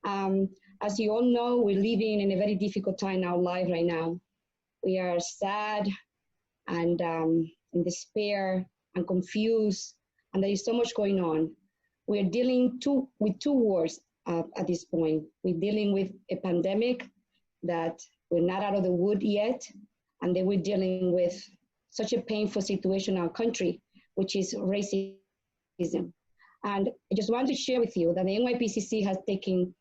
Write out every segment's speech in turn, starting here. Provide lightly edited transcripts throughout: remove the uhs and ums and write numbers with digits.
Um, as you all know, we're living in a very difficult time in our life right now. We are sad and in despair and confused, and there is so much going on. We're dealing with two wars at this point. We're dealing with a pandemic that we're not out of the wood yet, and then we're dealing with such a painful situation in our country, which is racism. And I just want to share with you that the NYPCC has taken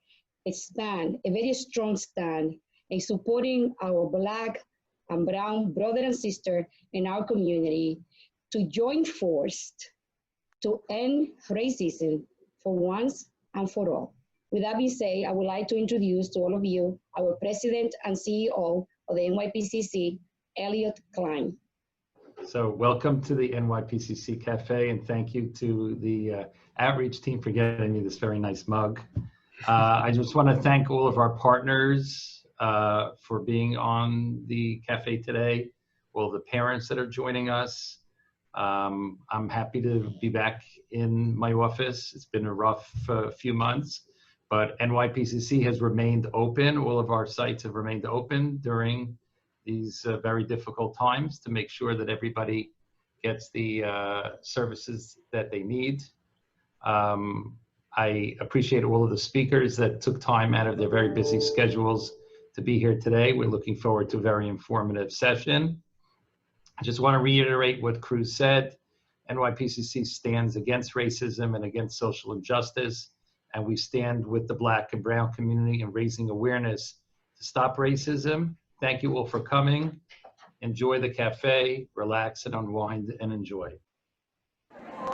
a stand, a very strong stand, in supporting our Black and brown brother and sister in our community to join force to end racism for once and for all. With that being said, I would like to introduce to all of you our President and CEO of the NYPCC, Elliot Klein. So welcome to the NYPCC Cafe, and thank you to the outreach team for getting me this very nice mug. I just want to thank all of our partners for being on the cafe today, all the parents that are joining us. I'm happy to be back in my office. It's been a rough few months, but NYPCC has remained open. All of our sites have remained open during these very difficult times to make sure that everybody gets the services that they need. I appreciate all of the speakers that took time out of their very busy schedules to be here today. We're looking forward to a very informative session. I just want to reiterate what Cruz said. NYPCC stands against racism and against social injustice, and we stand with the Black and brown community in raising awareness to stop racism. Thank you all for coming. Enjoy the cafe, relax and unwind and enjoy.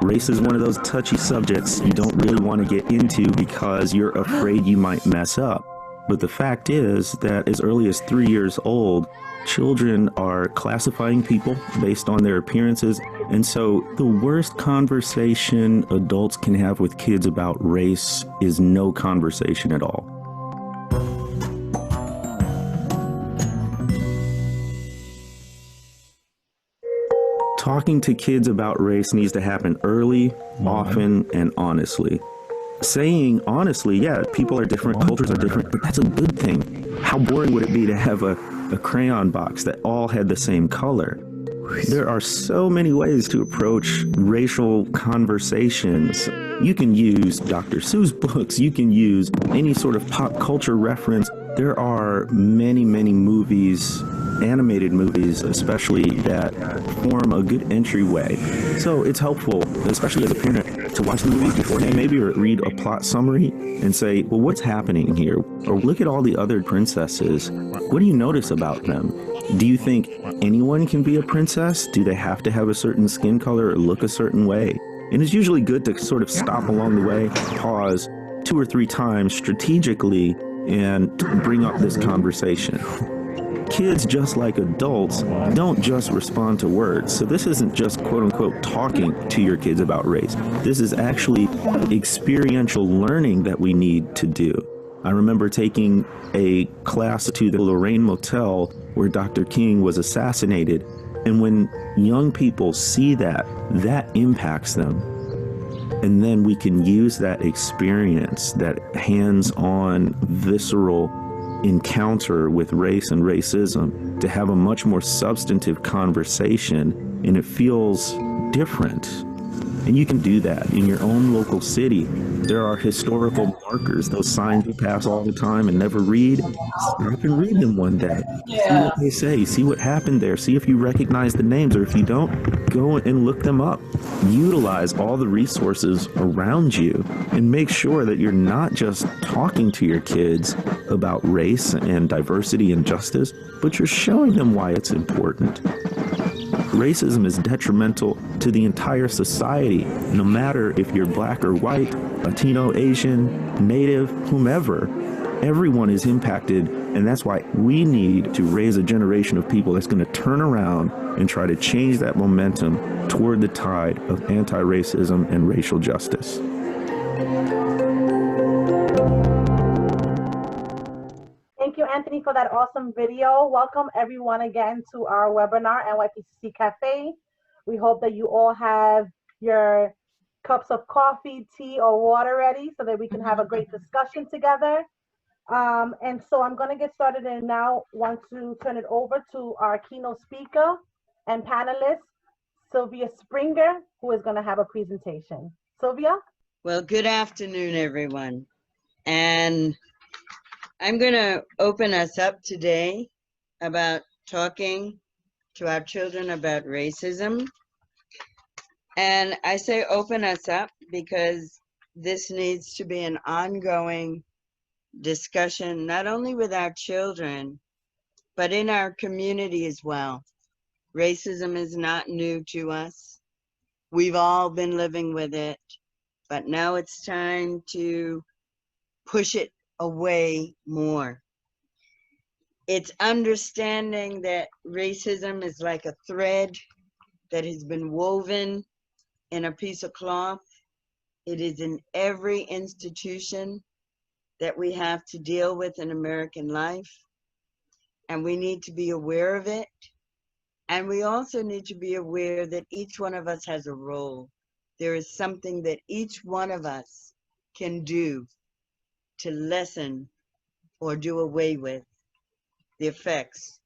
Race is one of those touchy subjects you don't really want to get into because you're afraid you might mess up. But the fact is that as early as 3 years old, children are classifying people based on their appearances. And so the worst conversation adults can have with kids about race is no conversation at all. Talking to kids about race needs to happen early, often, and honestly. Saying honestly, yeah, people are different, cultures are different, but that's a good thing. How boring would it be to have a crayon box that all had the same color? There are so many ways to approach racial conversations. You can use Dr. Seuss books, you can use any sort of pop culture reference. There are many, many movies, animated movies especially, that form a good entryway. So it's helpful, especially as a parent, to watch the movie beforehand, maybe read a plot summary and say, well, what's happening here? Or look at all the other princesses. What do you notice about them? Do you think anyone can be a princess? Do they have to have a certain skin color or look a certain way? And it's usually good to sort of stop along the way, pause 2 or 3 times strategically, and bring up this conversation. Kids, just like adults, don't just respond to words. So this isn't just quote unquote talking to your kids about race. This is actually experiential learning that we need to do. I remember taking a class to the Lorraine Motel where Dr. King was assassinated. And when young people see that, that impacts them. And then we can use that experience, that hands-on, visceral encounter with race and racism to have a much more substantive conversation, and it feels different. And you can do that in your own local city. There are historical markers, those signs you pass all the time and never read. Stop and read them one day. Yeah. See what they say, see what happened there, see if you recognize the names, or if you don't, go and look them up. Utilize all the resources around you and make sure that you're not just talking to your kids about race and diversity and justice, but you're showing them why it's important. Racism is detrimental to the entire society, no matter if you're Black or white, Latino, Asian, Native, whomever. Everyone is impacted, and that's why we need to raise a generation of people that's going to turn around and try to change that momentum toward the tide of anti-racism and racial justice. Thank you, Anthony, for that awesome video. Welcome everyone again to our webinar, NYPCC Cafe. We hope that you all have your cups of coffee, tea, or water ready so that we can have a great discussion together. And so I'm going to get started and now want to turn it over to our keynote speaker and panelist, Sylvia Springer, who is going to have a presentation. Sylvia? Well, good afternoon, everyone. And I'm going to open us up today about talking to our children about racism. And I say open us up because this needs to be an ongoing discussion, not only with our children, but in our community as well. Racism is not new to us. We've all been living with it, but now it's time to push it away more. It's understanding that racism is like a thread that has been woven in a piece of cloth. It is in every institution that we have to deal with in American life, and we need to be aware of it. And we also need to be aware that each one of us has a role. There is something that each one of us can do to lessen or do away with the effects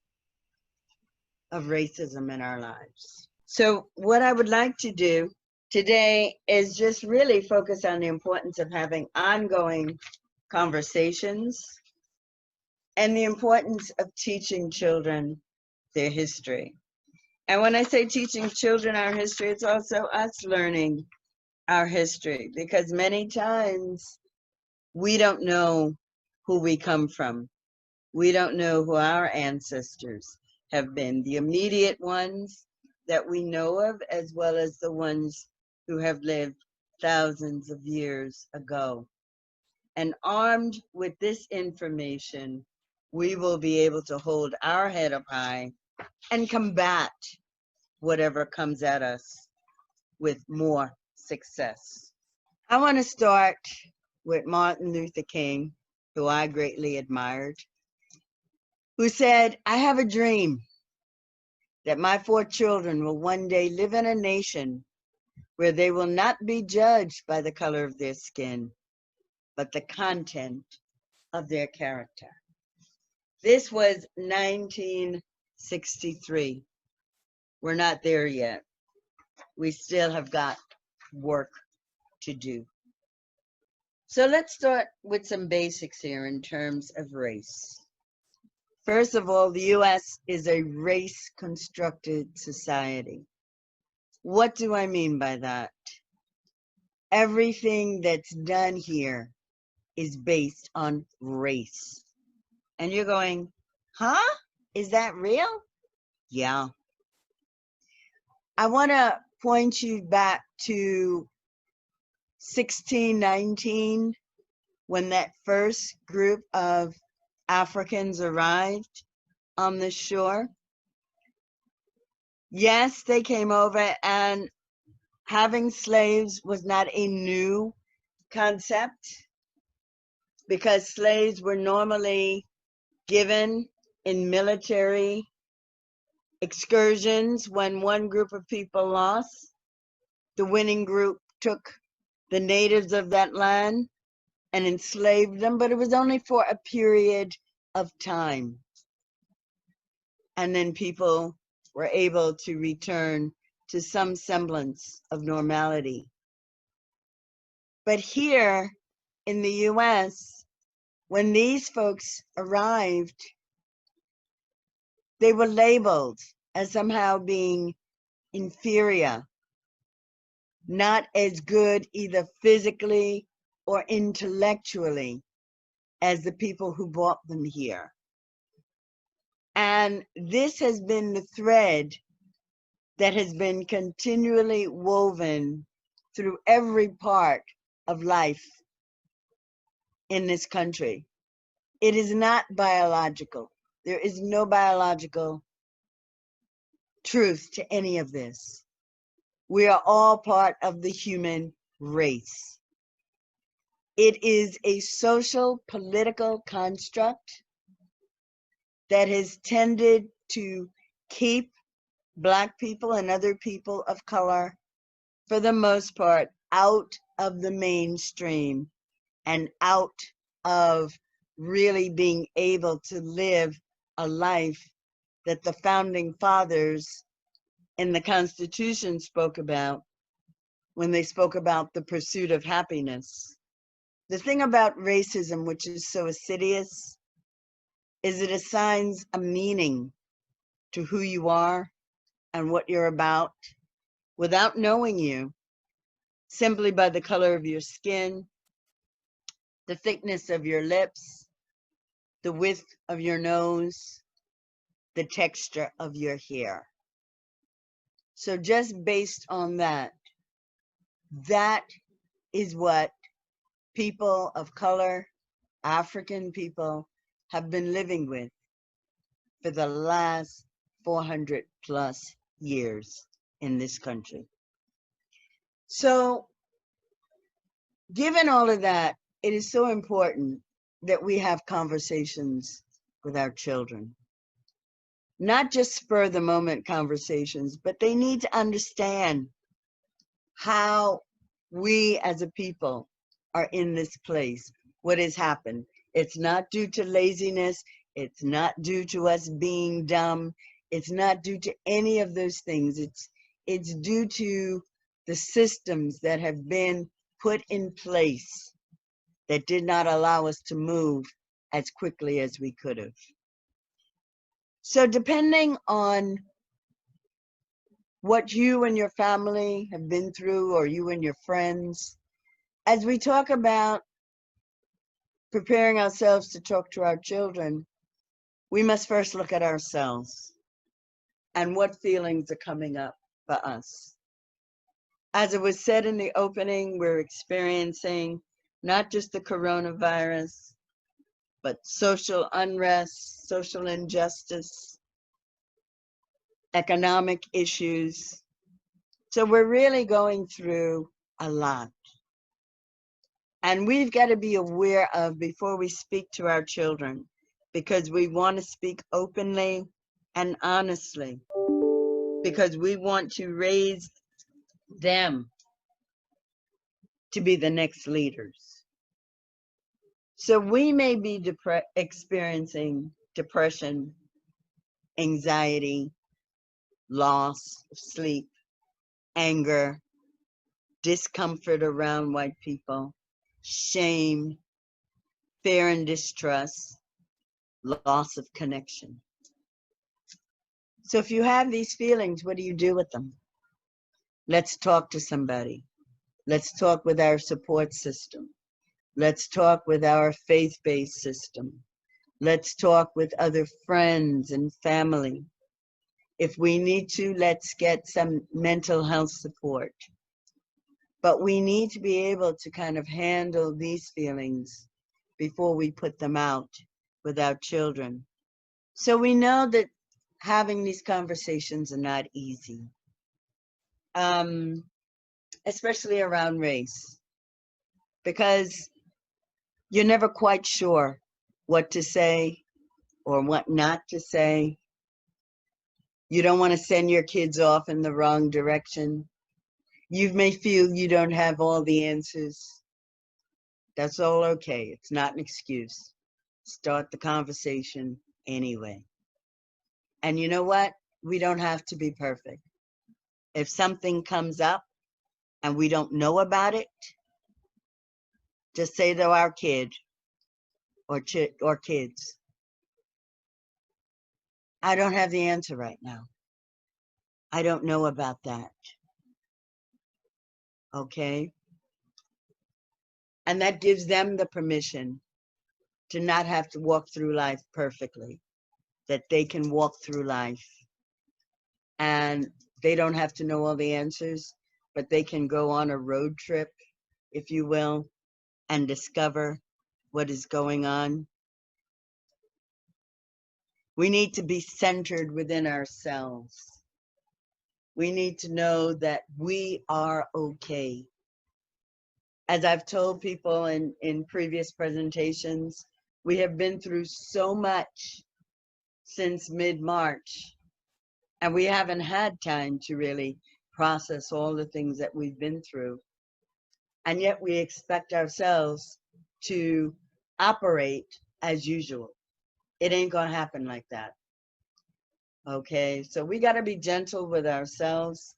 of racism in our lives. So what I would like to do today is just really focus on the importance of having ongoing conversations and the importance of teaching children their history. And when I say teaching children our history, it's also us learning our history, because many times we don't know who we come from. We don't know who our ancestors have been, the immediate ones that we know of, as well as the ones who have lived thousands of years ago. And armed with this information, we will be able to hold our head up high and combat whatever comes at us with more success. I want to start with Martin Luther King, who I greatly admired, who said, "I have a dream that my 4 children will one day live in a nation where they will not be judged by the color of their skin, but the content of their character." This was 1963. We're not there yet. We still have got work to do. So let's start with some basics here in terms of race. First of all, the US is a race-constructed society. What do I mean by that? Everything that's done here is based on race. And you're going, huh? Is that real? Yeah. I want to point you back to 1619, when that first group of Africans arrived on the shore. Yes, they came over, and having slaves was not a new concept, because slaves were normally given in military excursions. When one group of people lost, the winning group took the natives of that land and enslaved them, but it was only for a period of time. And then people were able to return to some semblance of normality. But here in the US, when these folks arrived, they were labeled as somehow being inferior, not as good either physically or intellectually as the people who brought them here. And this has been the thread that has been continually woven through every part of life in this country. It is not biological. There is no biological truth to any of this. We are all part of the human race. It is a social, political construct that has tended to keep Black people and other people of color, for the most part, out of the mainstream and out of really being able to live a life that the founding fathers in the Constitution spoke about when they spoke about the pursuit of happiness. The thing about racism, which is so insidious, is it assigns a meaning to who you are and what you're about without knowing you, simply by the color of your skin, the thickness of your lips, the width of your nose, the texture of your hair. So just based on that, that is what people of color, African people, have been living with for the last 400 plus years in this country. So, given all of that, it is so important that we have conversations with our children. Not just spur the moment conversations, but they need to understand how we as a people are in this place, what has happened. It's not due to laziness. It's not due to us being dumb. It's not due to any of those things. It's due to the systems that have been put in place that did not allow us to move as quickly as we could have. So depending on what you and your family have been through, or you and your friends, as we talk about preparing ourselves to talk to our children, we must first look at ourselves and what feelings are coming up for us. As it was said in the opening, we're experiencing not just the coronavirus, but social unrest, social injustice, economic issues. So we're really going through a lot. And we've got to be aware of before we speak to our children, because we want to speak openly and honestly, because we want to raise them to be the next leaders. So we may be experiencing depression, anxiety, loss of sleep, anger, discomfort around white people, shame, fear and distrust, loss of connection. So if you have these feelings, what do you do with them? Let's talk to somebody. Let's talk with our support system. Let's talk with our faith-based system. Let's talk with other friends and family. If we need to, let's get some mental health support. But we need to be able to kind of handle these feelings before we put them out with our children. So we know that having these conversations are not easy, especially around race, because you're never quite sure what to say or what not to say. You don't want to send your kids off in the wrong direction. You may feel you don't have all the answers. That's all okay. It's not an excuse. Start the conversation anyway. And you know what? We don't have to be perfect. If something comes up and we don't know about it, just say to our kid or kids, I don't have the answer right now. I don't know about that. Okay? And that gives them the permission to not have to walk through life perfectly, that they can walk through life and they don't have to know all the answers, but they can go on a road trip, if you will, and discover what is going on. We need to be centered within ourselves. We need to know that we are okay. As I've told people in previous presentations, we have been through so much since mid-March, and we haven't had time to really process all the things that we've been through. And yet we expect ourselves to operate as usual. It ain't gonna happen like that. Okay, so we got to be gentle with ourselves.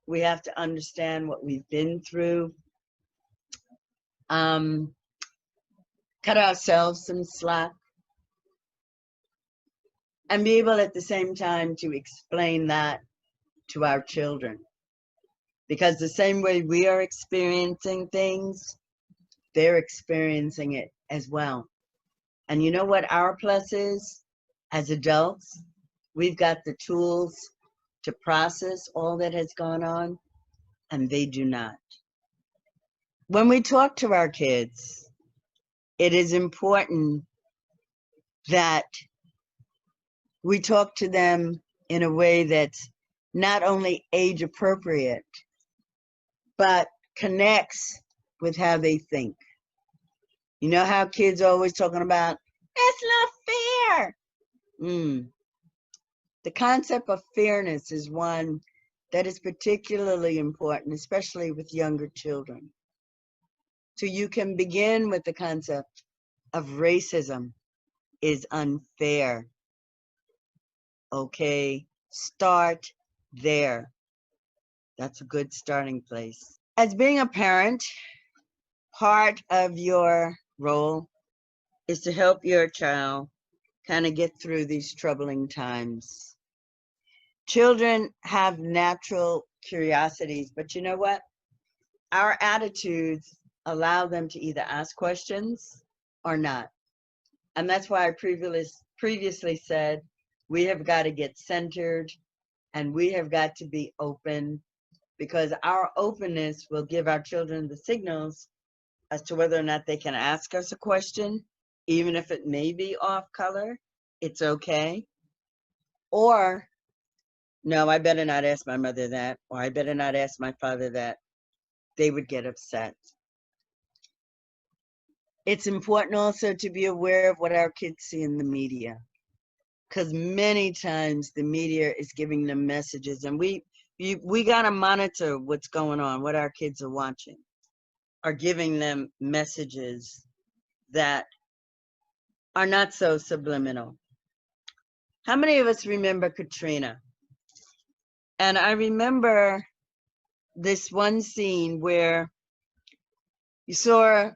We have to understand what we've been through. Cut ourselves some slack and be able at the same time to explain that to our children. Because the same way we are experiencing things, they're experiencing it as well. And you know what our plus is? As adults, we've got the tools to process all that has gone on, and they do not. When we talk to our kids, it is important that we talk to them in a way that's not only age appropriate, but connects with how they think. You know how kids are always talking about, that's not fair. The concept of fairness is one that is particularly important, especially with younger children. So you can begin with the concept of racism is unfair. Okay, start there. That's a good starting place. As being a parent, part of your role is to help your child kind of get through these troubling times. Children have natural curiosities, but you know what? Our attitudes allow them to either ask questions or not. And that's why I previously said we have got to get centered and we have got to be open, because our openness will give our children the signals as to whether or not they can ask us a question, even if it may be off color. It's okay. Or, no, I better not ask my mother that, or I better not ask my father that. They would get upset. It's important also to be aware of what our kids see in the media, because many times the media is giving them messages, and we got to monitor what's going on, what our kids are watching, are giving them messages that are not so subliminal. How many of us remember Katrina? And I remember this one scene where you saw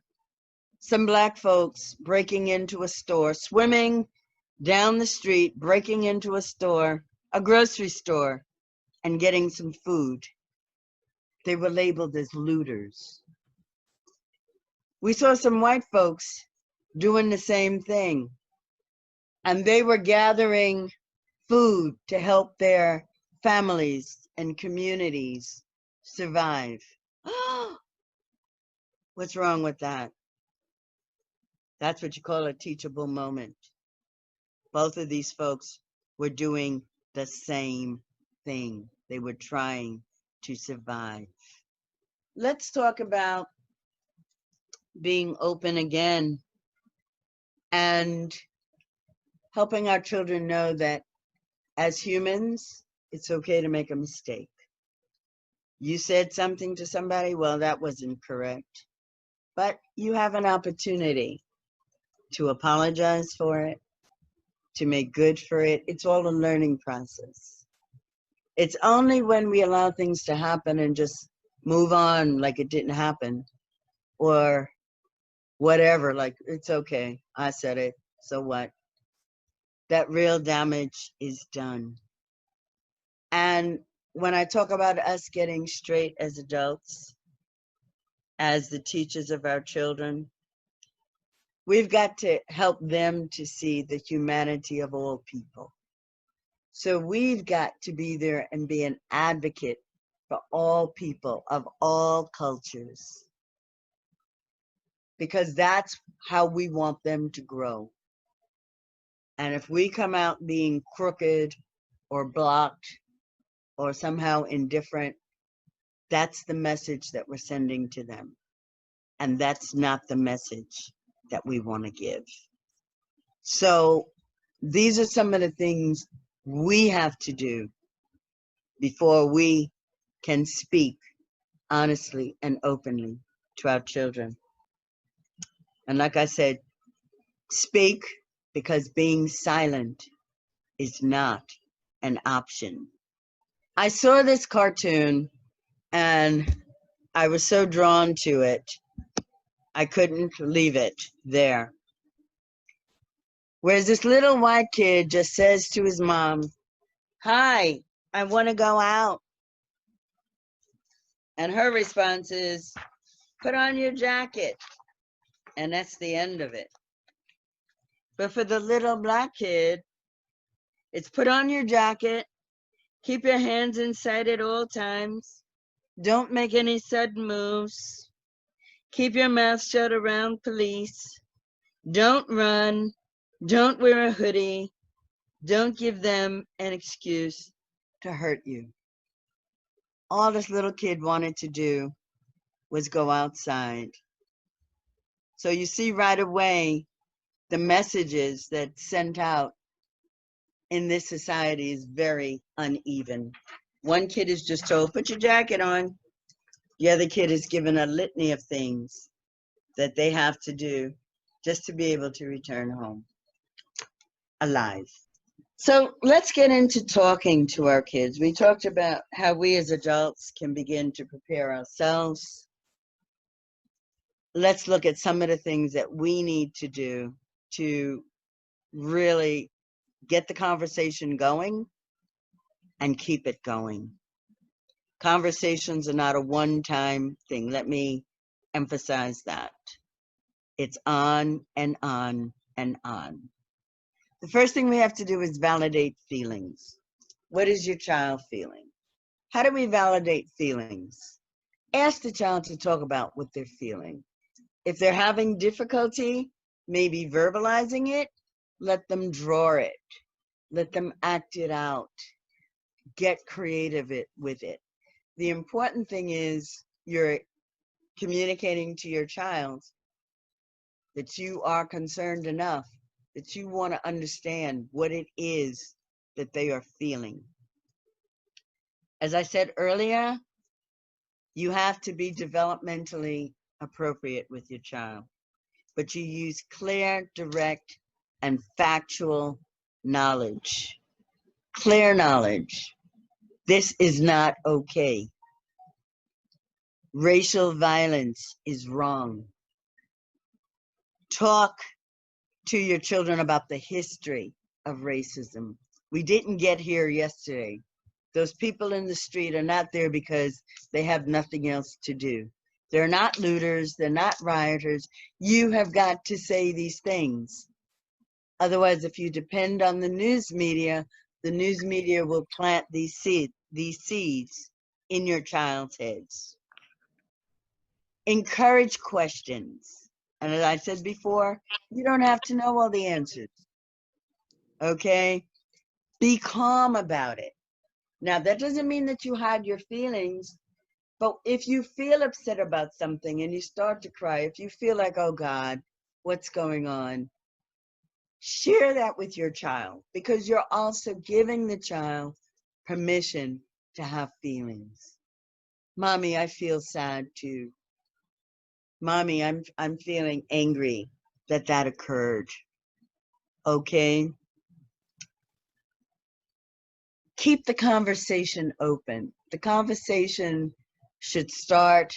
some Black folks breaking into a store, swimming down the street, breaking into a store, a grocery store, and getting some food. They were labeled as looters. We saw some white folks doing the same thing, and they were gathering food to help their families and communities survive. What's wrong with that? That's what you call a teachable moment. Both of these folks were doing the same thing. They were trying to survive. Let's talk about being open again and helping our children know that as humans, it's okay to make a mistake. You said something to somebody, well, that wasn't correct. But you have an opportunity to apologize for it, to make good for it. It's all a learning process. It's only when we allow things to happen and just move on like it didn't happen, or whatever, like, it's okay, I said it, so what? That real damage is done. And when I talk about us getting straight as adults, as the teachers of our children, we've got to help them to see the humanity of all people. So we've got to be there and be an advocate for all people of all cultures, because that's how we want them to grow. And if we come out being crooked or blocked or somehow indifferent, that's the message that we're sending to them. And that's not the message that we want to give. So these are some of the things we have to do before we can speak honestly and openly to our children. And like I said, Speak, because being silent is not an option. I saw this cartoon and I was so drawn to it, I couldn't leave it there. Whereas this little white kid just says to his mom, "Hi, I want to go out." And her response is, "Put on your jacket." And that's the end of it. But for the little black kid, it's put on your jacket, keep your hands inside at all times, don't make any sudden moves, keep your mouth shut around police, don't run, don't wear a hoodie, don't give them an excuse to hurt you. All this little kid wanted to do was go outside. So you see right away the messages that's sent out in this society is very uneven. One kid is just told, "Put your jacket on." The other kid is given a litany of things that they have to do just to be able to return home alive. So let's get into talking to our kids. We talked about how we as adults can begin to prepare ourselves. Let's look at some of the things that we need to do to really get the conversation going and keep it going. Conversations are not a one-time thing. Let me emphasize that. It's on and on and on. The first thing we have to do is validate feelings. What is your child feeling? How do we validate feelings? Ask the child to talk about what they're feeling. If they're having difficulty, maybe verbalizing it, let them draw it. Let them act it out. Get creative with it. The important thing is you're communicating to your child that you are concerned enough that you want to understand what it is that they are feeling. As I said earlier, you have to be developmentally appropriate with your child, but you use clear, direct, and factual knowledge. Clear knowledge. This is not okay. Racial violence is wrong. Talk to your children about the history of racism. We didn't get here yesterday. Those people in the street are not there because they have nothing else to do. They're not looters, they're not rioters. You have got to say these things. Otherwise, if you depend on the news media will plant these seeds in your child's heads. Encourage questions. And as I said before, you don't have to know all the answers. Okay? Be calm about it. Now, that doesn't mean that you hide your feelings, but if you feel upset about something and you start to cry, if you feel like, "Oh God, what's going on?" share that with your child, because you're also giving the child permission to have feelings. "Mommy, I feel sad too. Mommy, I'm feeling angry that occurred." Okay? Keep the conversation open. The conversation should start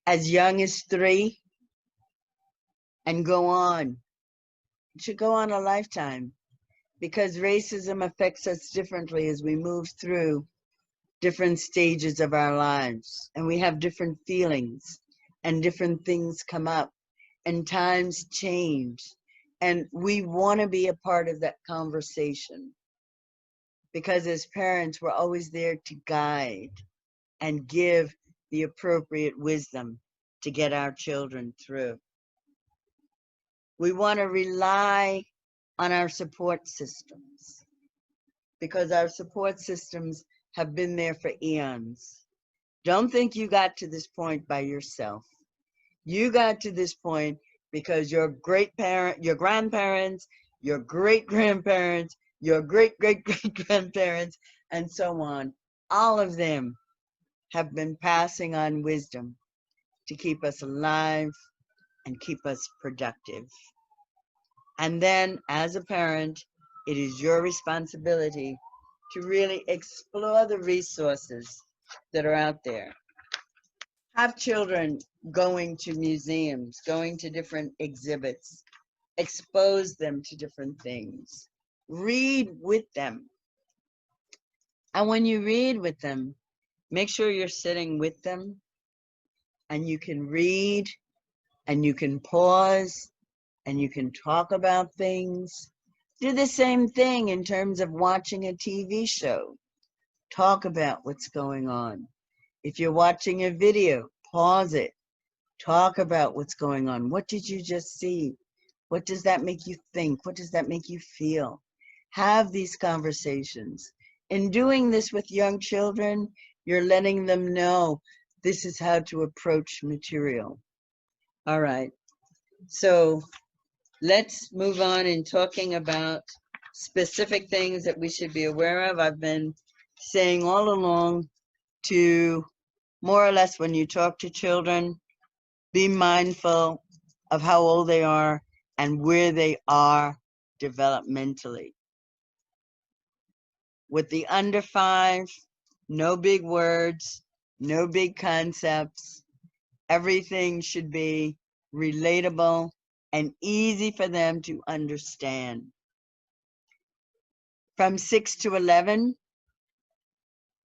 as young as 3 and go on. It should go on a lifetime, because racism affects us differently as we move through different stages of our lives, and we have different feelings and different things come up and times change, and we want to be a part of that conversation, because as parents we're always there to guide and give the appropriate wisdom to get our children through. We want to rely on our support systems, because our support systems have been there for eons. Don't think you got to this point by yourself. You got to this point because your grandparents, your great-grandparents, your great-great-great-grandparents, and so on, all of them have been passing on wisdom to keep us alive and keep us productive. And then as a parent, it is your responsibility to really explore the resources that are out there. Have children going to museums, going to different exhibits, expose them to different things, read with them. And when you read with them, make sure you're sitting with them and you can read and you can pause and you can talk about things. Do the same thing in terms of watching a TV show. Talk about what's going on. If you're watching a video, pause it. Talk about what's going on. What did you just see? What does that make you think? What does that make you feel? Have these conversations. In doing this with young children, you're letting them know this is how to approach material. All right. So let's move on in talking about specific things that we should be aware of. I've been saying all along to more or less when you talk to children, be mindful of how old they are and where they are developmentally. With the under 5, no big words, no big concepts. Everything should be relatable and easy for them to understand. From 6 to 11,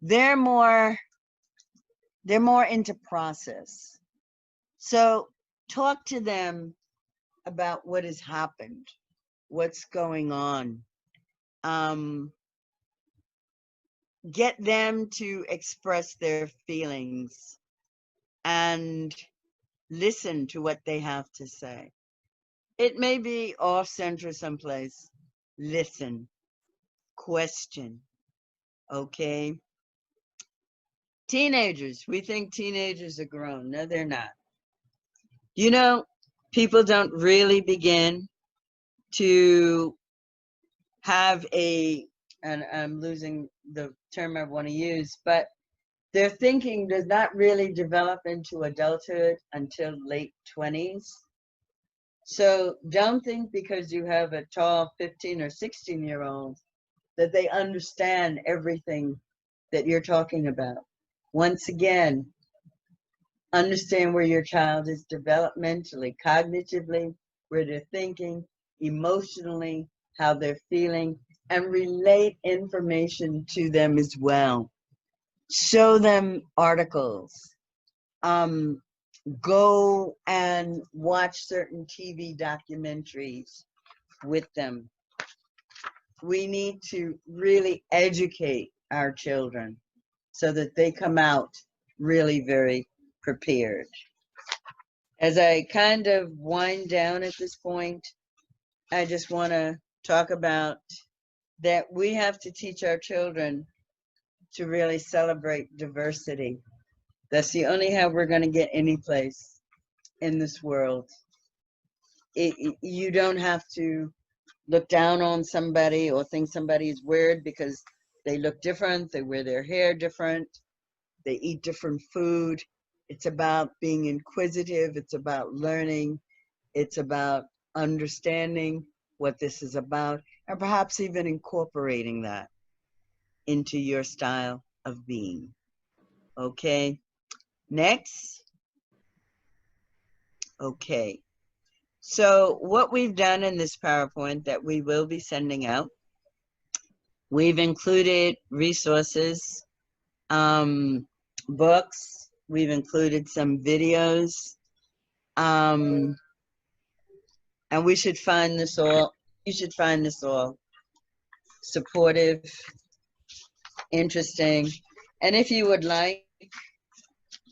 they're more into process. So talk to them about what has happened, what's going on. Get them to express their feelings and listen to what they have to say. It may be off center someplace. Listen, question, okay? Teenagers, we think teenagers are grown. No, they're not. You know, people don't really begin to have and I'm losing the term I want to use, but their thinking does not really develop into adulthood until late 20s. So don't think because you have a tall 15 or 16-year-old that they understand everything that you're talking about. Once again, understand where your child is developmentally, cognitively, where they're thinking, emotionally, how they're feeling, and relate information to them as well. Show them articles. Go and watch certain TV documentaries with them. We need to really educate our children so that they come out really very prepared. As I kind of wind down at this point, I just want to talk about that we have to teach our children to really celebrate diversity. That's the only how we're going to get any place in this world. You don't have to look down on somebody or think somebody is weird because they look different, they wear their hair different, they eat different food. It's about being inquisitive, it's about learning, it's about understanding what this is about, and perhaps even incorporating that into your style of being. Okay, next. Okay, so what we've done in this PowerPoint that we will be sending out, we've included resources, books, we've included some videos, and we should find this all, you should find this all supportive, interesting, and if you would like,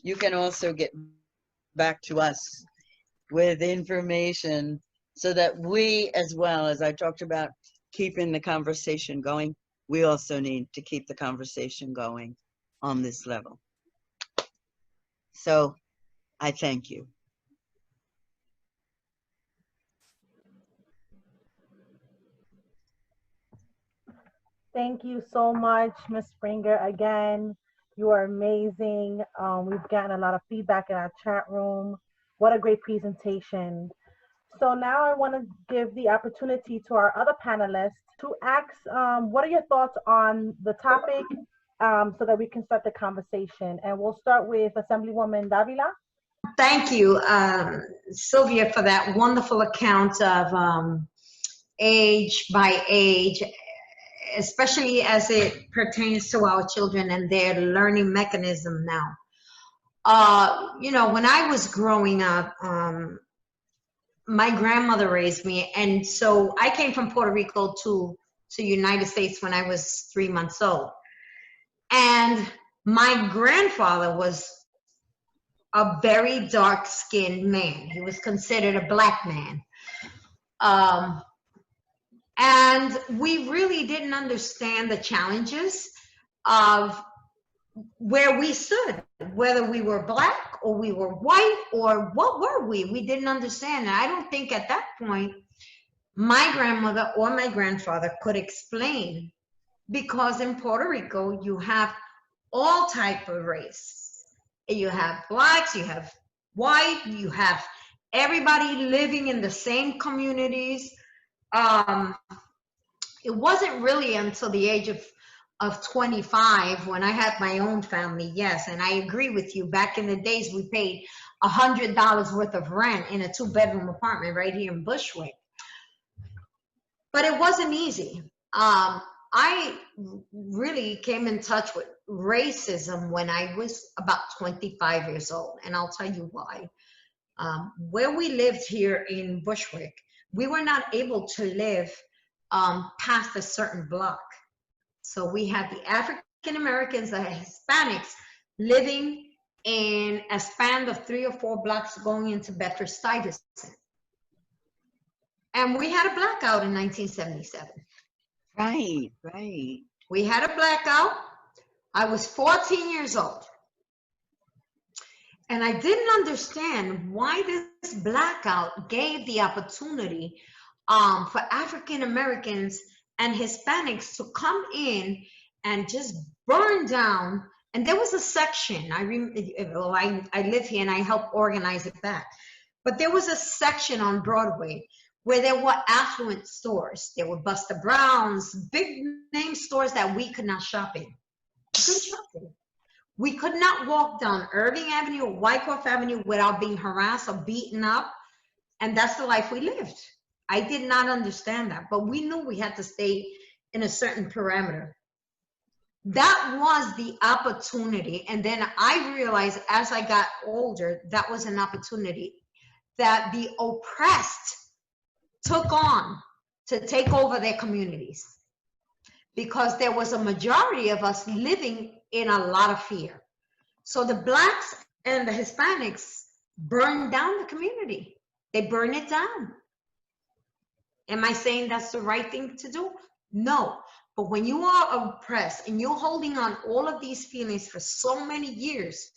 you can also get back to us with information so that we, as well as I talked about keeping the conversation going, we also need to keep the conversation going on this level. So I thank you. Thank you so much, Ms. Springer. Again, you are amazing. We've gotten a lot of feedback in our chat room. What a great presentation. So now I want to give the opportunity to our other panelists to ask, what are your thoughts on the topic, so that we can start the conversation. And we'll start with Assemblywoman Davila. Thank you, Sylvia, for that wonderful account of age by age, especially as it pertains to our children and their learning mechanism now. You know, when I was growing up, my grandmother raised me, and so I came from Puerto Rico to the United States when I was 3 months old. And my grandfather was a very dark-skinned man. He was considered a black man. And we really didn't understand the challenges of where we stood, whether we were black or we were white or what were we? We didn't understand. And I don't think at that point my grandmother or my grandfather could explain, because in Puerto Rico you have all type of race. You have blacks, you have white, you have everybody living in the same communities. It wasn't really until the age of 25 when I had my own family, yes, and I agree with you. Back in the days, we paid $100 worth of rent in a 2-bedroom apartment right here in Bushwick. But it wasn't easy. I really came in touch with racism when I was about 25 years old, and I'll tell you why. Where we lived here in Bushwick, we were not able to live past a certain block. So we had the African Americans, the Hispanics, living in a span of 3 or 4 blocks going into Bedford-Stuyvesant. And we had a blackout in 1977. Right, right. We had a blackout. I was 14 years old. And I didn't understand why this blackout gave the opportunity for African Americans and Hispanics to come in and just burn down. And there was a section, I live here and I helped organize it back. But there was a section on Broadway where there were affluent stores. There were Buster Brown's, big name stores that we could not shop in. We couldn't shop in. We could not walk down Irving Avenue or Wyckoff Avenue without being harassed or beaten up. And that's the life we lived. I did not understand that, but we knew we had to stay in a certain parameter. That was the opportunity. And then I realized as I got older, that was an opportunity that the oppressed took on to take over their communities, because there was a majority of us living in a lot of fear. So the blacks and the Hispanics burned down the community. They burned it down. Am I saying that's the right thing to do? No. But when you are oppressed and you're holding on all of these feelings for so many years,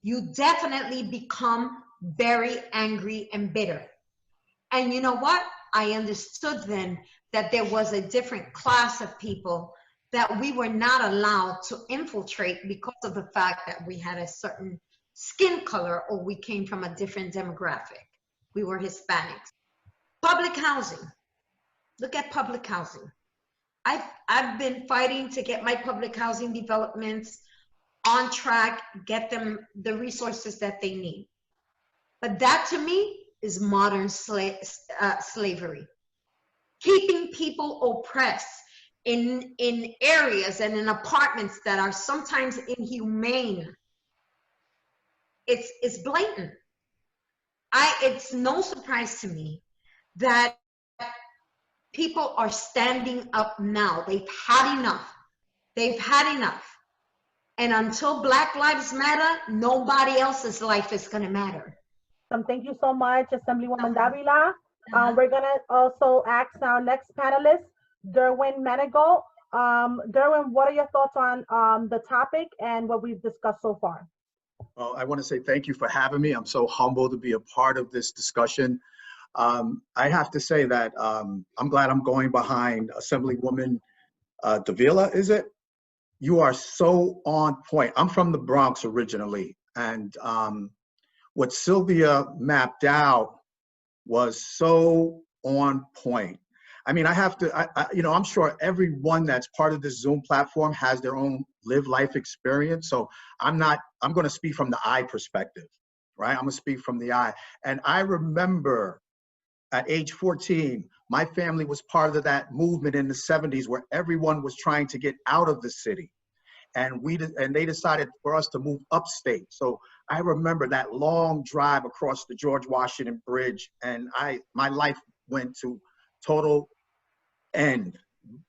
you definitely become very angry and bitter. And you know what? I understood then that there was a different class of people that we were not allowed to infiltrate because of the fact that we had a certain skin color or we came from a different demographic. We were Hispanics. Public housing. Look at public housing. I've been fighting to get my public housing developments on track, get them the resources that they need. But that to me is modern slavery. Keeping people oppressed in areas and in apartments that are sometimes inhumane. It's blatant. It's no surprise to me that people are standing up now. They've had enough. They've had enough. And until Black Lives Matter, nobody else's life is going to matter. Thank you so much, Assemblywoman Davila. We're going to also ask our next panelist, Derwin Manigault. Derwin, what are your thoughts on the topic and what we've discussed so far? Well, I want to say thank you for having me. I'm so humbled to be a part of this discussion. I have to say that I'm glad I'm going behind Assemblywoman Davila, is it? You are so on point. I'm from the Bronx originally, and what Sylvia mapped out was so on point. I mean, I have to, you know, I'm sure everyone that's part of this Zoom platform has their own live life experience. So I'm going to speak from the I perspective, right? I'm going to speak from the I. And I remember at age 14, my family was part of that movement in the 70s where everyone was trying to get out of the city. And they decided for us to move upstate. So I remember that long drive across the George Washington Bridge, and my life went to total end,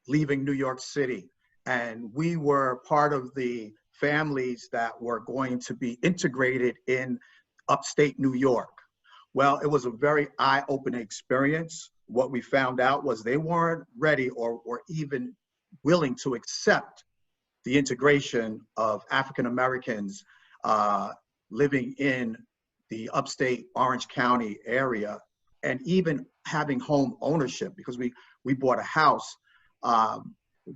leaving New York City. And we were part of the families that were going to be integrated in upstate New York. Well, it was a very eye-opening experience. What we found out was they weren't ready or even willing to accept the integration of African Americans living in the upstate Orange County area, and even having home ownership, because we bought a house.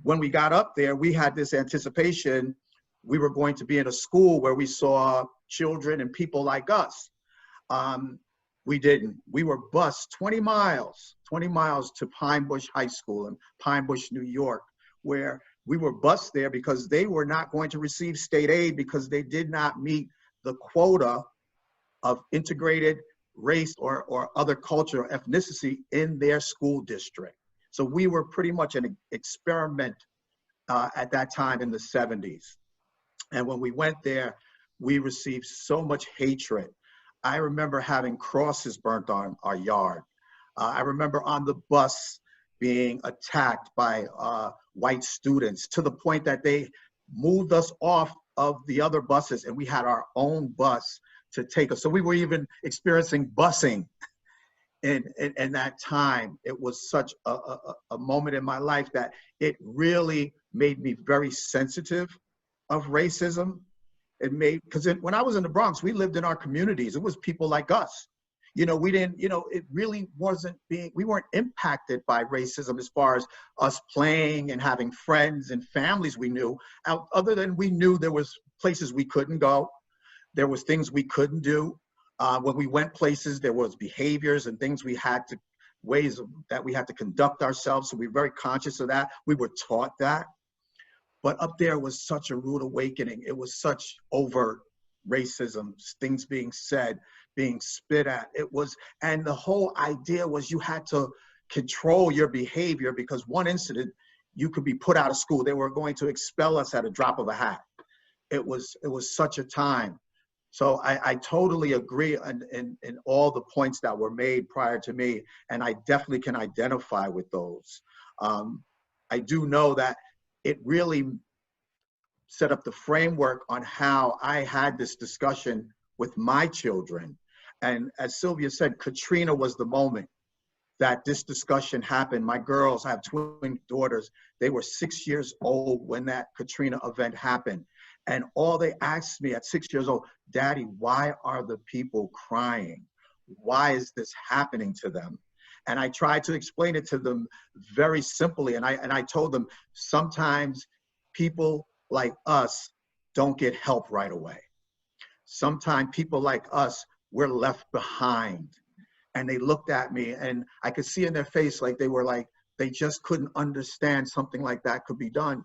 When we got up there, we had this anticipation we were going to be in a school where we saw children and people like us. We didn't. We were bused 20 miles to Pine Bush High School in Pine Bush, New York, where we were bused there because they were not going to receive state aid because they did not meet the quota of integrated race or other culture or ethnicity in their school district. So we were pretty much an experiment at that time in the 70s. And when we went there, we received so much hatred. I remember having crosses burnt on our yard. I remember on the bus being attacked by white students to the point that they moved us off of the other buses and we had our own bus to take us. So we were even experiencing busing in that time. It was such a moment in my life that it really made me very sensitive of racism. It made, because when I was in the Bronx, we lived in our communities. It was people like us. You know, we didn't, you know, it really wasn't we weren't impacted by racism as far as us playing and having friends and families we knew, other than we knew there was places we couldn't go. There was things we couldn't do. When we went places, there was behaviors and things we had to, ways that we had to conduct ourselves. So we were very conscious of that. We were taught that. But up there was such a rude awakening. It was such overt racism, things being said, being spit at. It was, and the whole idea was you had to control your behavior because one incident, you could be put out of school. They were going to expel us at a drop of a hat. It was such a time. So I totally agree in all the points that were made prior to me, and I definitely can identify with those. I do know that it really set up the framework on how I had this discussion with my children. And as Sylvia said, Katrina was the moment that this discussion happened. My girls, I have twin daughters, they were 6 years old when that Katrina event happened. And all they asked me at 6 years old, Daddy, why are the people crying? Why is this happening to them? And I tried to explain it to them very simply. And I told them, sometimes people like us don't get help right away. Sometimes people like us, we're left behind. And they looked at me and I could see in their face like they were like, they just couldn't understand something like that could be done.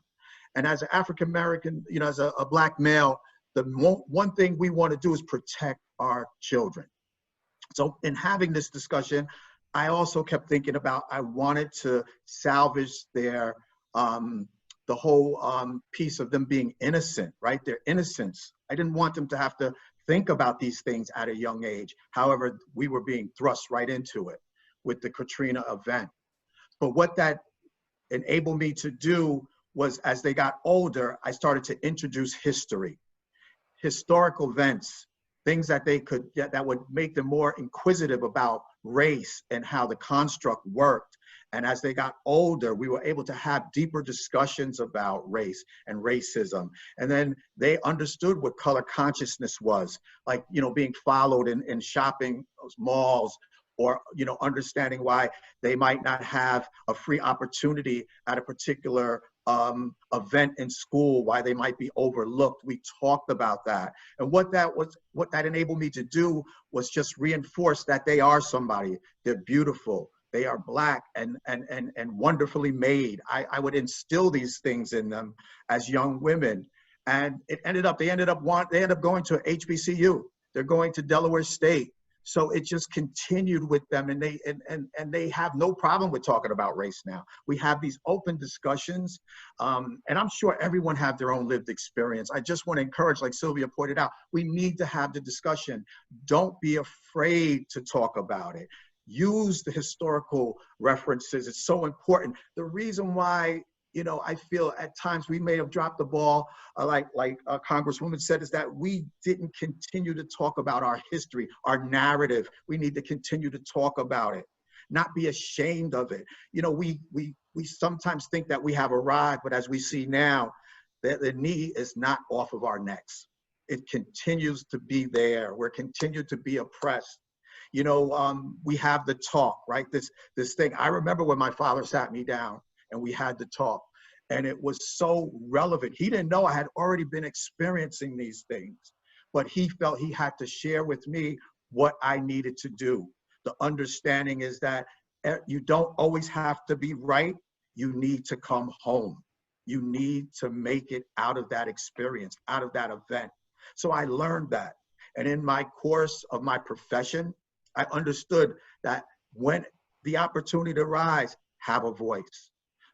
And as an African-American, you know, as a Black male, the one thing we want to do is protect our children. So in having this discussion, I also kept thinking about, I wanted to salvage their, the whole piece of them being innocent, right? Their innocence. I didn't want them to have to think about these things at a young age. However, we were being thrust right into it with the Katrina event. But what that enabled me to do was, as they got older, I started to introduce history, historical events, things that they could get that would make them more inquisitive about race and how the construct worked. And as they got older, we were able to have deeper discussions about race and racism. And then they understood what color consciousness was, like, you know, being followed in shopping malls, or, you know, understanding why they might not have a free opportunity at a particular event in school, why they might be overlooked. We talked about that. And what that enabled me to do was just reinforce that they are somebody. They're beautiful. They are Black and wonderfully made. I would instill these things in them as young women. And they ended up going to HBCU. They're going to Delaware State. So it just continued with them, and they have no problem with talking about race now. We have these open discussions, and I'm sure everyone have their own lived experience. I just want to encourage, like Sylvia pointed out, we need to have the discussion. Don't be afraid to talk about it. Use the historical references. It's so important. The reason why, you know, I feel at times we may have dropped the ball, like Congresswoman said, is that we didn't continue to talk about our history, our narrative. We need to continue to talk about it, not be ashamed of it. You know, we sometimes think that we have arrived, but as we see now, the knee is not off of our necks. It continues to be there. We're continued to be oppressed. You know, we have the talk, right? This thing. I remember when my father sat me down and we had the talk, and it was so relevant. He didn't know I had already been experiencing these things, but he felt he had to share with me what I needed to do. The understanding is that you don't always have to be right. You need to come home. You need to make it out of that experience, out of that event. So I learned that. And in my course of my profession, I understood that when the opportunity to rise, have a voice.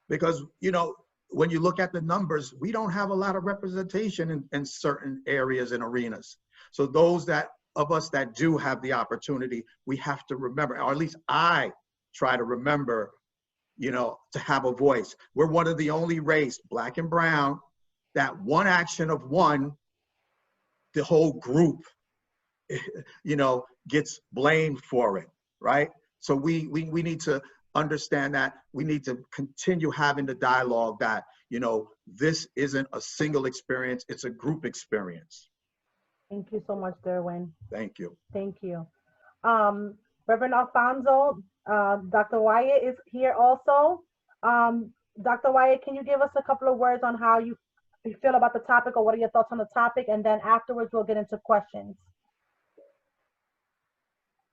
Because, you know, when you look at the numbers, we don't have a lot of representation in certain areas and arenas. So those of us that do have the opportunity, we have to remember, or at least I try to remember, you know, to have a voice. We're one of the only race, Black and brown, that one action of one, the whole group, you know, gets blamed for it, right? So we need to understand that we need to continue having the dialogue that, you know, this isn't a single experience, it's a group experience. Thank you so much, Derwin. Thank you. Thank you. Reverend Alfonso, Dr. Wyatt is here also. Dr. Wyatt, can you give us a couple of words on how you feel about the topic, or what are your thoughts on the topic? And then afterwards, we'll get into questions.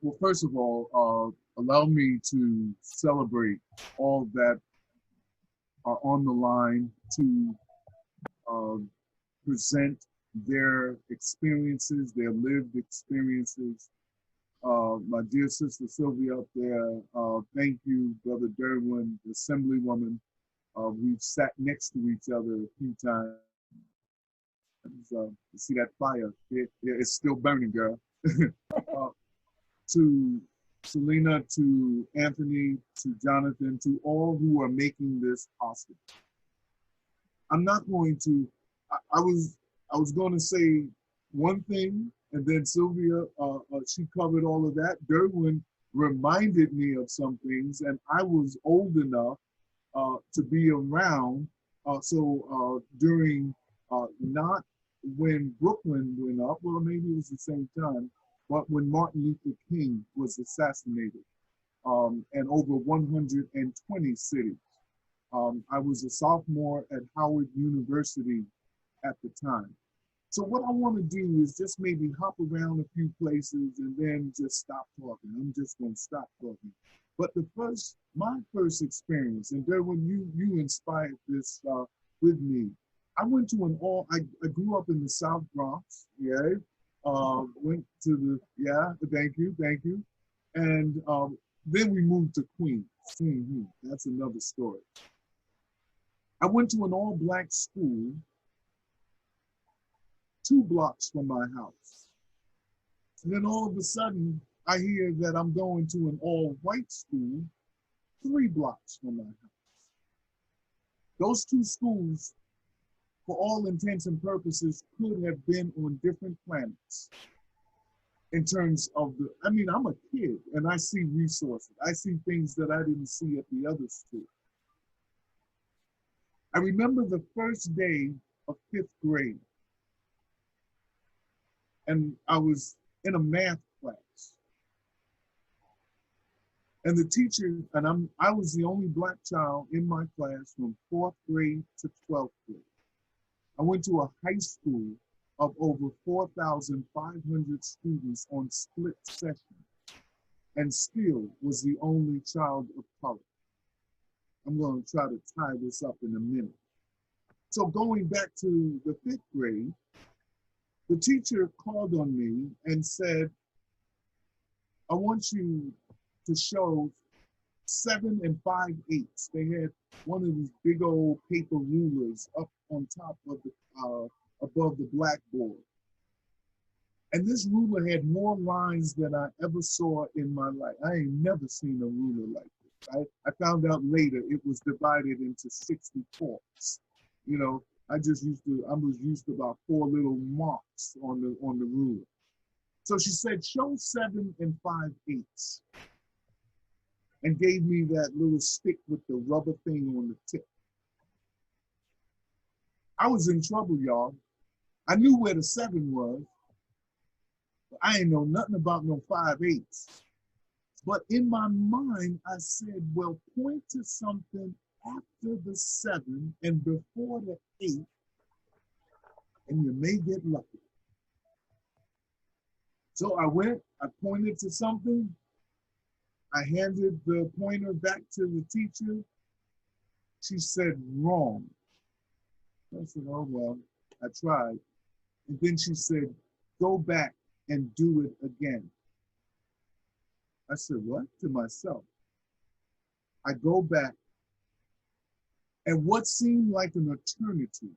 Well, first of all, allow me to celebrate all that are on the line to present their experiences, their lived experiences. My dear sister Sylvia up there, thank you, Brother Derwin, Assemblywoman. We've sat next to each other a few times. You see that fire? It's still burning, girl. To Selena, to Anthony, to Jonathan, to all who are making this possible. I'm not going to, I was going to say one thing, and then Sylvia, she covered all of that. Derwin reminded me of some things, and I was old enough to be around. So during, not when Brooklyn went up, well, maybe it was the same time, but when Martin Luther King was assassinated, and over 120 cities. I was a sophomore at Howard University at the time. So what I want to do is just maybe hop around a few places and then just stop talking. I'm just going to stop talking. But my first experience, and Derwin, you inspired this with me. I went to I grew up in the South Bronx, yeah. Went to thank you. And then we moved to Queens. That's another story. I went to an all-Black school 2 blocks from my house. And then all of a sudden, I hear that I'm going to an all-white school 3 blocks from my house. Those 2 schools, for all intents and purposes, could have been on different planets in terms of I'm a kid and I see resources. I see things that I didn't see at the other school. I remember the first day of 5th grade, and I was in a math class. And the teacher, and I was the only Black child in my class from 4th grade to 12th grade. I went to a high school of over 4,500 students on split sessions, and still was the only child of color. I'm going to try to tie this up in a minute. So going back to the 5th grade, the teacher called on me and said, I want you to show 7 5/8. They had one of these big old paper rulers up on top of the, above the blackboard. And this ruler had more lines than I ever saw in my life. I ain't never seen a ruler like this. I found out later it was divided into 60 forks. You know, I was used to about 4 little marks on the ruler. So she said, show 7 5/8, and gave me that little stick with the rubber thing on the tip. I was in trouble, y'all. I knew where the 7 was, but I ain't know nothing about no 5/8. But in my mind, I said, well, point to something after the 7 and before the 8, and you may get lucky. So I went, I pointed to something, I handed the pointer back to the teacher. She said, wrong. I said, oh, well, I tried. And then she said, go back and do it again. I said, what? To myself. I go back, and what seemed like an eternity,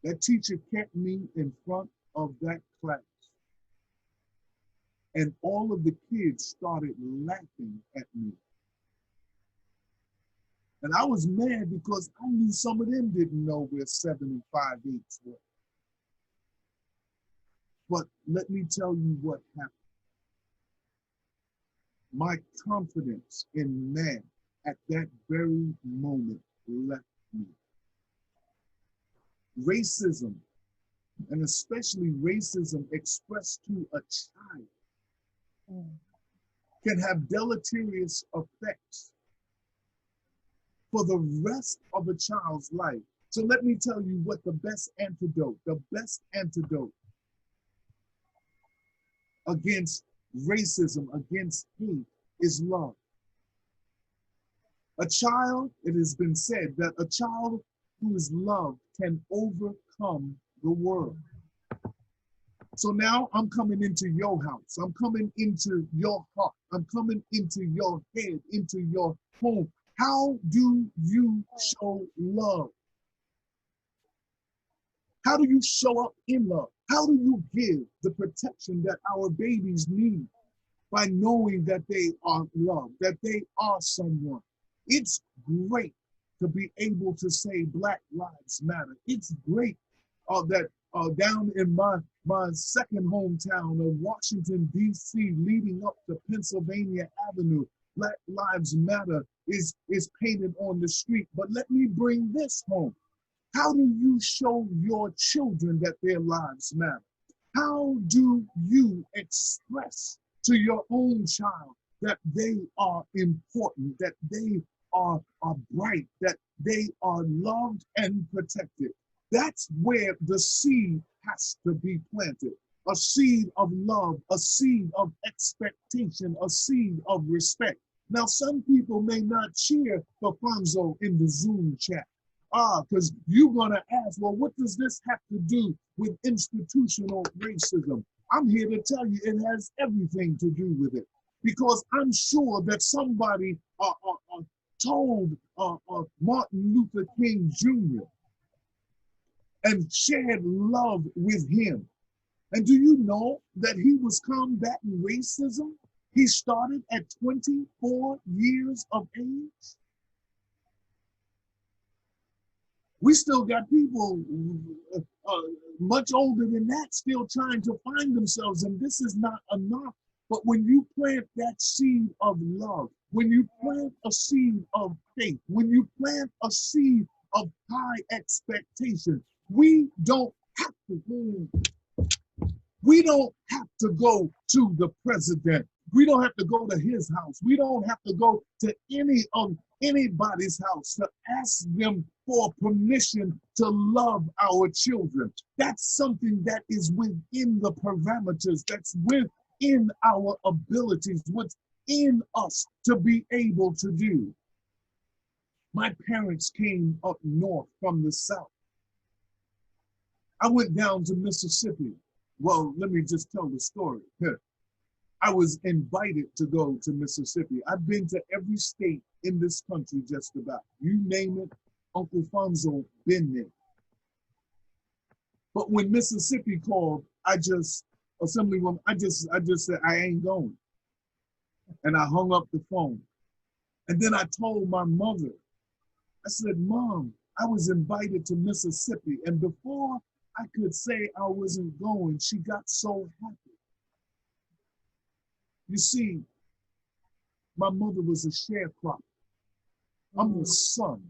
that teacher kept me in front of that class. And all of the kids started laughing at me. And I was mad because I knew some of them didn't know where 7 5/8 were. But let me tell you what happened. My confidence in man at that very moment left me. Racism, and especially racism expressed to a child, can have deleterious effects for the rest of a child's life. So let me tell you what the best antidote against racism, against hate, is love. A child, it has been said that a child who is loved can overcome the world. So now I'm coming into your house. I'm coming into your heart. I'm coming into your head, into your home. How do you show love? How do you show up in love? How do you give the protection that our babies need by knowing that they are loved, that they are someone? It's great to be able to say Black Lives Matter. It's great that down in my second hometown of Washington, D.C., leading up to Pennsylvania Avenue, Black Lives Matter is painted on the street. But let me bring this home. How do you show your children that their lives matter? How do you express to your own child that they are important, that they are bright, that they are loved and protected? That's where the seed has to be planted. A seed of love, a seed of expectation, a seed of respect. Now, some people may not cheer for Fonzo in the Zoom chat. Because you're gonna ask, well, what does this have to do with institutional racism? I'm here to tell you it has everything to do with it. Because I'm sure that somebody told Martin Luther King Jr. and shared love with him. And do you know that he was combating racism? He started at 24 years of age. We still got people much older than that still trying to find themselves, and this is not enough. But when you plant that seed of love, when you plant a seed of faith, when you plant a seed of high expectation, we don't have to go to the president. We don't have to go to his house. We don't have to go to anybody's house to ask them for permission to love our children. That's something that is within the parameters, that's within our abilities, what's in us to be able to do. My parents came up north from the south. I went down to Mississippi. Well, let me just tell the story. I was invited to go to Mississippi. I've been to every state in this country, just about. You name it, Uncle Fonzo been there. But when Mississippi called, Assemblywoman, I just said, I ain't going. And I hung up the phone. And then I told my mother, I said, Mom, I was invited to Mississippi. And before I could say I wasn't going, she got so happy. You see, my mother was a sharecropper. I'm the son,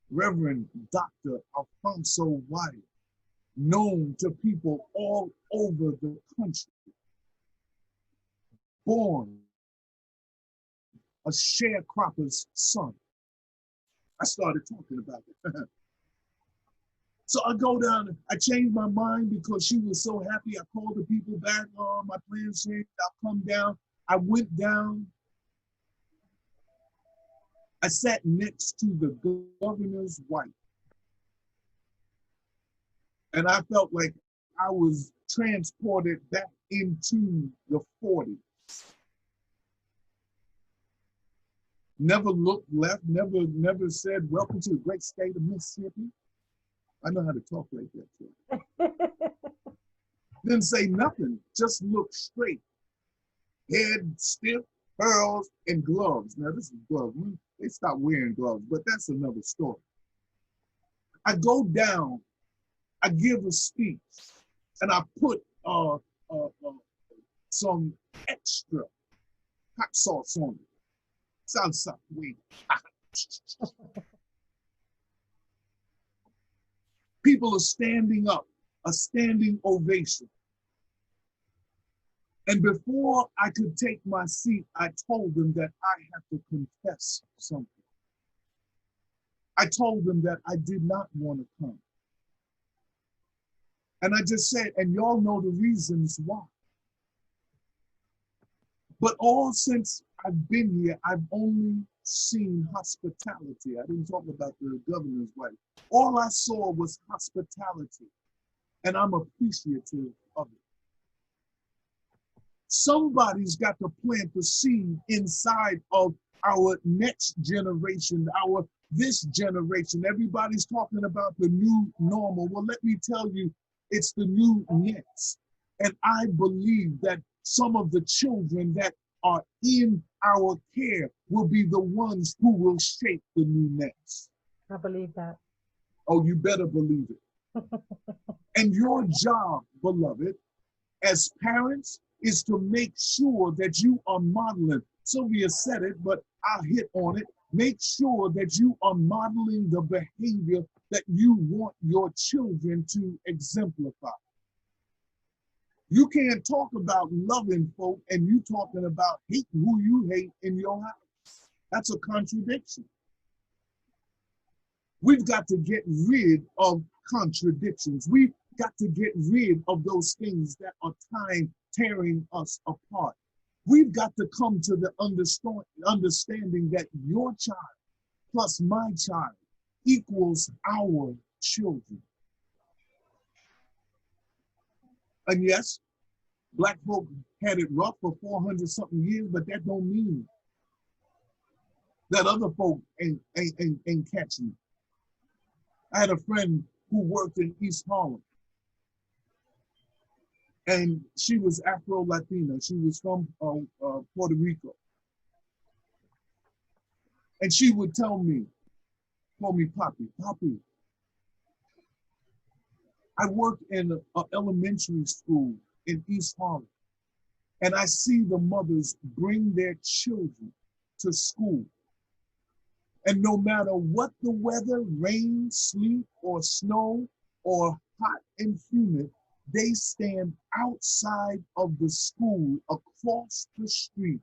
Reverend Dr. Alfonso Wyatt, known to people all over the country. Born a sharecropper's son. I started talking about it. So I go down, I changed my mind because she was so happy. I called the people back, my plans changed, I'll come down. I went down. I sat next to the governor's wife. And I felt like I was transported back into the 40s. Never looked left, never said, welcome to the great state of Mississippi. I know how to talk like that too. Didn't say nothing, just look straight. Head stiff, pearls, and gloves. Now this is gloves. They stopped wearing gloves, but that's another story. I go down, I give a speech, and I put some extra hot sauce on it. Sounds weird. People are standing up, a standing ovation. And before I could take my seat, I told them that I have to confess something. I told them that I did not want to come. And I just said, and y'all know the reasons why. But all since I've been here, I've only seen hospitality. I didn't talk about the governor's wife. All I saw was hospitality, and I'm appreciative of it. Somebody's got to plant the seed inside of our next generation, this generation. Everybody's talking about the new normal. Well, let me tell you, it's the new next. And I believe that some of the children that are in our care will be the ones who will shape the new next. I believe that. Oh, you better believe it. And your job, beloved, as parents, is to make sure that you are modeling. Sylvia said it, but I'll hit on it. Make sure that you are modeling the behavior that you want your children to exemplify. You can't talk about loving folk and you talking about hating who you hate in your house. That's a contradiction. We've got to get rid of contradictions. We've got to get rid of those things that are tearing us apart. We've got to come to the understanding that your child plus my child equals our children. And yes, Black folk had it rough for 400 something years, but that don't mean that other folk ain't catching it. I had a friend who worked in East Harlem, and she was Afro-Latina. She was from Puerto Rico. And she would call me, Poppy, I work in an elementary school in East Harlem, and I see the mothers bring their children to school. And no matter what the weather, rain, sleet, or snow, or hot and humid, they stand outside of the school across the street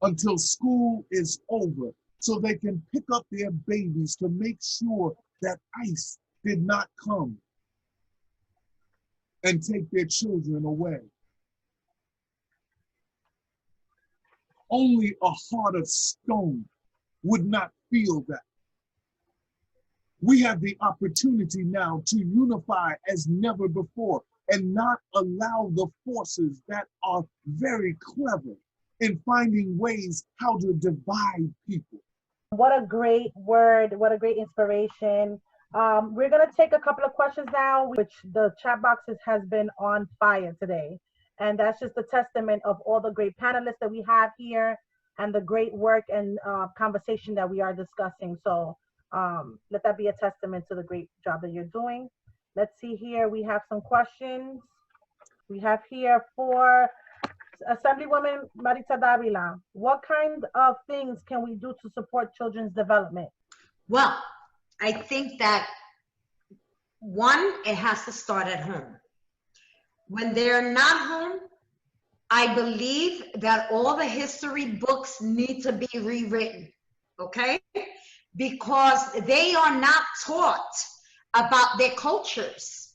until school is over so they can pick up their babies to make sure that ICE did not come and take their children away. Only a heart of stone would not feel that. We have the opportunity now to unify as never before and not allow the forces that are very clever in finding ways how to divide people. What a great word. What a great inspiration. We're going to take a couple of questions now, which the chat boxes has been on fire today. And that's just a testament of all the great panelists that we have here and the great work and conversation that we are discussing. So let that be a testament to the great job that you're doing. Let's see here. We have some questions. We have here for Assemblywoman Marita Davila. What kind of things can we do to support children's development? Well, I think that one, it has to start at home. When they're not home, I believe that all the history books need to be rewritten, okay? Because they are not taught about their cultures.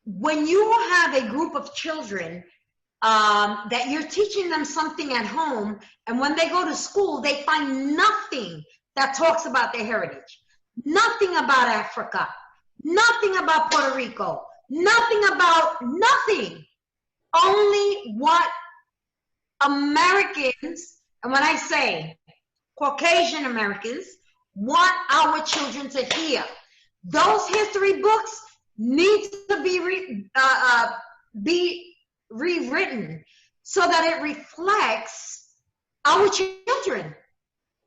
When you have a group of children that you're teaching them something at home, and when they go to school, they find nothing that talks about their heritage, nothing about Africa, nothing about Puerto Rico, nothing about nothing, only what Americans, and when I say Caucasian Americans, want our children to hear. Those history books need to be rewritten so that it reflects our children.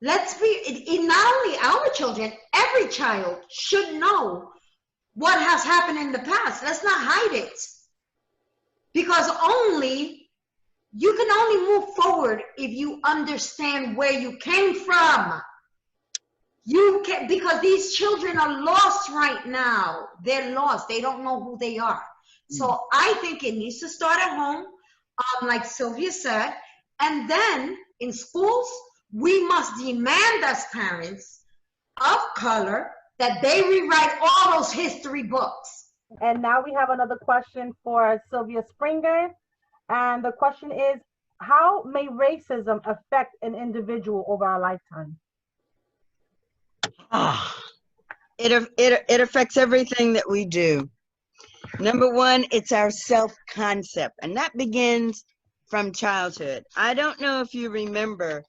Let's be, not only our children, every child should know what has happened in the past. Let's not hide it. Because you can only move forward if you understand where you came from. You can, because these children are lost right now. They're lost. They don't know who they are. So I think it needs to start at home, like Sylvia said, and then in schools, we must demand as parents of color that they rewrite all those history books. And now we have another question for Sylvia Springer. And the question is, how may racism affect an individual over a lifetime? It affects everything that we do. Number one, it's our self-concept, and that begins from childhood. I don't know if you remember,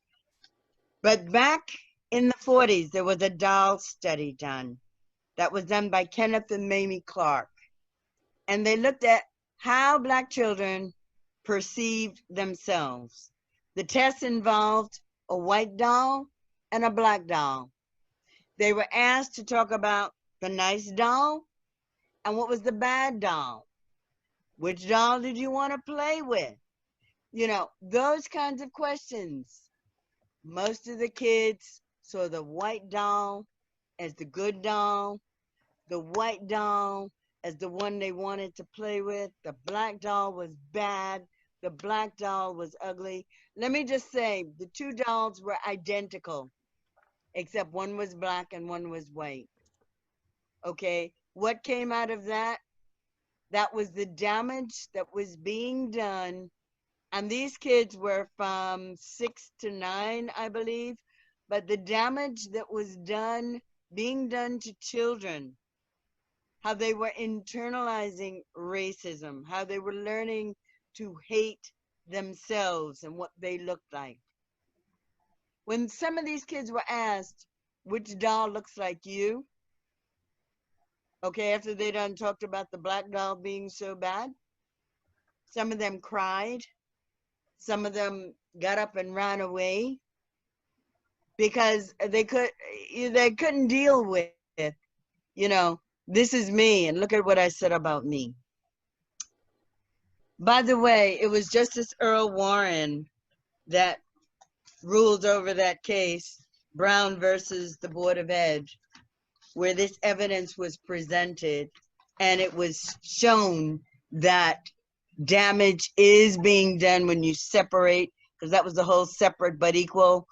but back in the 40s, there was a doll study done that was done by Kenneth and Mamie Clark. And they looked at how Black children perceived themselves. The test involved a white doll and a Black doll. They were asked to talk about the nice doll and what was the bad doll. Which doll did you want to play with? You know, those kinds of questions. Most of the kids saw the white doll as the good doll, the white doll as the one they wanted to play with. The Black doll was bad. The Black doll was ugly. Let me just say, the two dolls were identical, except one was Black and one was white. Okay, what came out of that? That was the damage that was being done. And these kids were from 6 to 9, I believe. But the damage that was being done to children, how they were internalizing racism, how they were learning to hate themselves and what they looked like. When some of these kids were asked, which doll looks like you? Okay, after they done talked about the Black doll being so bad, some of them cried. Some of them got up and ran away because they couldn't deal with, you know, this is me and look at what I said about me. By the way, it was Justice Earl Warren that ruled over that case, Brown versus the Board of Ed, where this evidence was presented and it was shown that damage is being done when you separate, because that was the whole separate but equal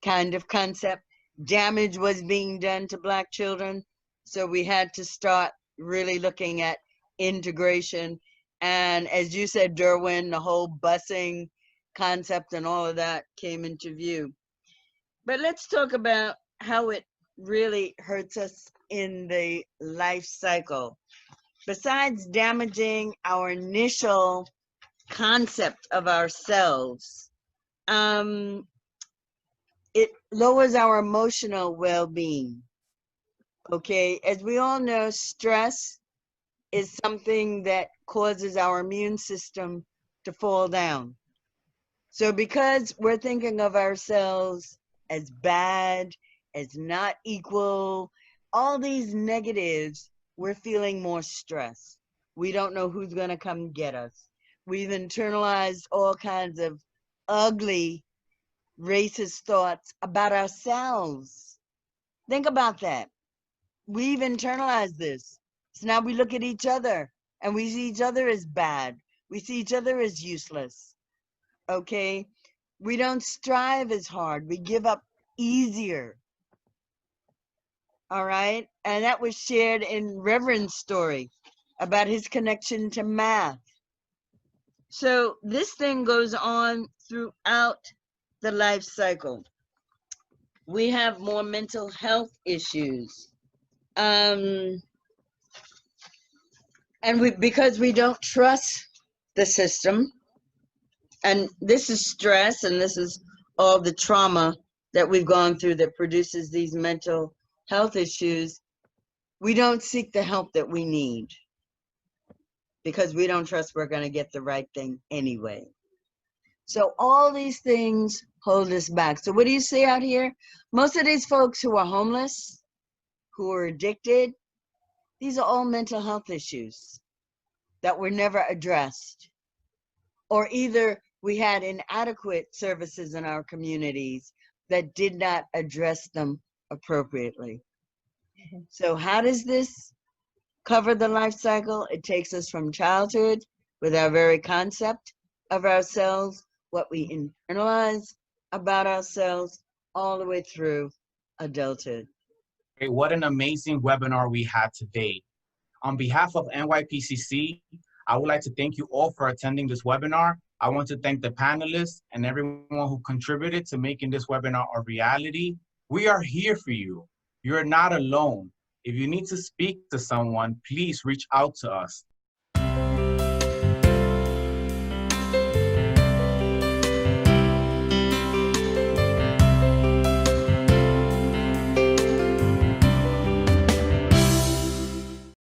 kind of concept. Damage was being done to Black children. So we had to start really looking at integration. And as you said, Derwin, the whole busing concept and all of that came into view. But let's talk about how it really hurts us in the life cycle. Besides damaging our initial concept of ourselves, it lowers our emotional well-being. Okay, as we all know, stress is something that causes our immune system to fall down. So because we're thinking of ourselves as bad, as not equal, all these negatives, we're feeling more stress. We don't know who's going to come get us. We've internalized all kinds of ugly, racist thoughts about ourselves. Think about that. We've internalized this. So now we look at each other and we see each other as bad. We see each other as useless. Okay? We don't strive as hard. We give up easier. All right? And that was shared in Reverend's story about his connection to math. So this thing goes on throughout the life cycle. We have more mental health issues. And because we don't trust the system, and this is stress, and this is all the trauma that we've gone through that produces these mental health issues, we don't seek the help that we need because we don't trust we're going to get the right thing anyway. So all these things hold us back. So what do you see out here? Most of these folks who are homeless, who are addicted, these are all mental health issues that were never addressed. Or either we had inadequate services in our communities that did not address them appropriately. So how does this cover the life cycle? It takes us from childhood with our very concept of ourselves, what we internalize about ourselves, all the way through adulthood. What an amazing webinar we had today. On behalf of NYPCC, I would like to thank you all for attending this webinar. I want to thank the panelists and everyone who contributed to making this webinar a reality. We are here for you. You're not alone. If you need to speak to someone, please reach out to us.